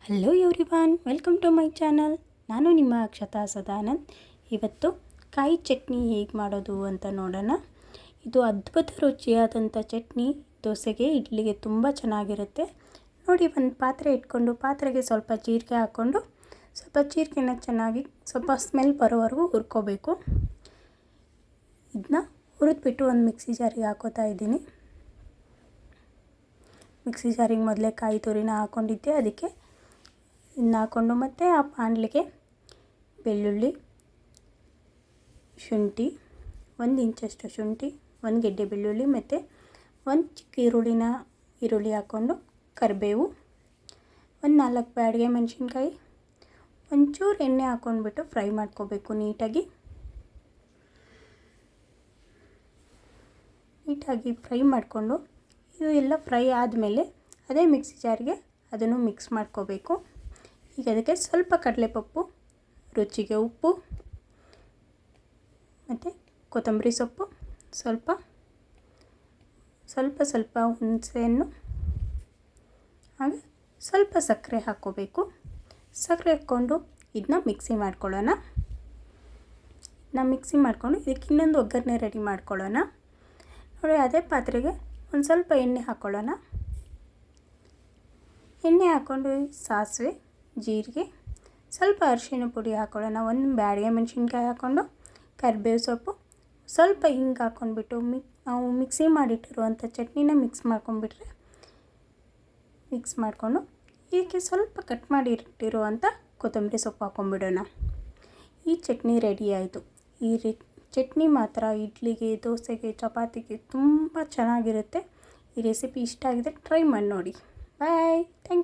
Hello everyone, welcome to my channel. ನಾನು ನಿಮ್ಮ ಅಕ್ಷತಾ ಸದಾನಂದ್. ಇವತ್ತು ಕಾಯಿ ಚಟ್ನಿ ಹೇಗೆ ಮಾಡೋದು ಅಂತ ನೋಡೋಣ. ಇದು ಅದ್ಭುತ ರುಚಿಯಾದಂಥ ಚಟ್ನಿ ದೋಸೆಗೆ, ಇಡ್ಲಿಗೆ ತುಂಬ ಚೆನ್ನಾಗಿರುತ್ತೆ. ನೋಡಿ, ಒಂದು ಪಾತ್ರೆ ಇಟ್ಕೊಂಡು ಪಾತ್ರೆಗೆ ಸ್ವಲ್ಪ ಜೀರಿಗೆ ಹಾಕ್ಕೊಂಡು ಸ್ವಲ್ಪ ಜೀರಿಗೆನ ಚೆನ್ನಾಗಿ ಸ್ವಲ್ಪ ಸ್ಮೆಲ್ ಬರೋವರೆಗೂ ಹುರ್ಕೋಬೇಕು. ಇದನ್ನ ಹುರಿದ್ಬಿಟ್ಟು ಒಂದು ಮಿಕ್ಸಿ ಜಾರಿಗೆ ಹಾಕೋತಾ ಇದ್ದೀನಿ. ಮಿಕ್ಸಿ ಜಾರಿಗೆ ಮೊದಲೇ ಕಾಯಿ ತುರಿನ ಹಾಕ್ಕೊಂಡಿದ್ದೆ, ಅದಕ್ಕೆ ಇನ್ನು ಹಾಕ್ಕೊಂಡು ಮತ್ತು ಆ ಬಾಣಲೆಗೆ ಬೆಳ್ಳುಳ್ಳಿ, ಶುಂಠಿ, 1 ಇಂಚಷ್ಟು ಶುಂಠಿ, 1 ಗೆಡ್ಡೆ ಬೆಳ್ಳುಳ್ಳಿ ಮತ್ತು 1 ಚಿಕ್ಕ ಈರುಳ್ಳಿ ಹಾಕ್ಕೊಂಡು ಕರಿಬೇವು, 4 ಬ್ಯಾಡಗೆ ಮೆಣಸಿನ್ಕಾಯಿ, ಒಂಚೂರು ಎಣ್ಣೆ ಹಾಕ್ಕೊಂಡ್ಬಿಟ್ಟು ಫ್ರೈ ಮಾಡ್ಕೋಬೇಕು. ನೀಟಾಗಿ ಫ್ರೈ ಮಾಡಿಕೊಂಡು ಇದು ಎಲ್ಲ ಫ್ರೈ ಆದಮೇಲೆ ಅದೇ ಮಿಕ್ಸಿ ಜಾರಿಗೆ ಅದನ್ನು ಮಿಕ್ಸ್ ಮಾಡ್ಕೋಬೇಕು. ಈಗ ಅದಕ್ಕೆ ಸ್ವಲ್ಪ ಕಡಲೆಪಪ್ಪು, ರುಚಿಗೆ ಉಪ್ಪು ಮತ್ತು ಕೊತ್ತಂಬರಿ ಸೊಪ್ಪು, ಸ್ವಲ್ಪ ಹುಣಸೆಹಣ್ಣು, ಹಾಗೆ ಸ್ವಲ್ಪ ಸಕ್ಕರೆ ಹಾಕ್ಕೋಬೇಕು. ಸಕ್ಕರೆ ಹಾಕ್ಕೊಂಡು ಇದನ್ನ ಮಿಕ್ಸಿ ಮಾಡ್ಕೊಳ್ಳೋಣ. ಮಿಕ್ಸಿ ಮಾಡಿಕೊಂಡು ಇದಕ್ಕೆ ಇನ್ನೊಂದು ಒಗ್ಗರಣೆ ರೆಡಿ ಮಾಡ್ಕೊಳ್ಳೋಣ. ನೋಡಿ, ಅದೇ ಪಾತ್ರೆಗೆ ಒಂದು ಸ್ವಲ್ಪ ಎಣ್ಣೆ ಹಾಕ್ಕೊಳ್ಳೋಣ. ಎಣ್ಣೆ ಹಾಕ್ಕೊಂಡು ಸಾಸಿವೆ, ಜೀರಿಗೆ, ಸ್ವಲ್ಪ ಅರಿಶಿಣ ಪುಡಿ ಹಾಕ್ಕೊಳ್ಳೋಣ. 1 ಬ್ಯಾಡಗೆ ಮೆಣಸಿನ್ಕಾಯಿ ಹಾಕ್ಕೊಂಡು ಕರಿಬೇವು ಸೊಪ್ಪು, ಸ್ವಲ್ಪ ಹಿಂಗೆ ಹಾಕ್ಕೊಂಡ್ಬಿಟ್ಟು ನಾವು ಮಿಕ್ಸಿ ಮಾಡಿಟ್ಟಿರುವಂಥ ಚಟ್ನಿನ ಮಿಕ್ಸ್ ಮಾಡಿಕೊಂಡು ಇದಕ್ಕೆ ಸ್ವಲ್ಪ ಕಟ್ ಮಾಡಿ ಇಟ್ಟಿರುವಂಥ ಕೊತ್ತಂಬರಿ ಸೊಪ್ಪು ಹಾಕ್ಕೊಂಬಿಡೋಣ. ಈ ಚಟ್ನಿ ರೆಡಿ ಆಯಿತು. ಈ ಚಟ್ನಿ ಮಾತ್ರ ಇಡ್ಲಿಗೆ, ದೋಸೆಗೆ, ಚಪಾತಿಗೆ ತುಂಬ ಚೆನ್ನಾಗಿರುತ್ತೆ. ಈ ರೆಸಿಪಿ ಇಷ್ಟ ಆಗಿದೆ, ಟ್ರೈ ಮಾಡಿ ನೋಡಿ. ಬಾಯ್, ಥ್ಯಾಂಕ್ ಯು.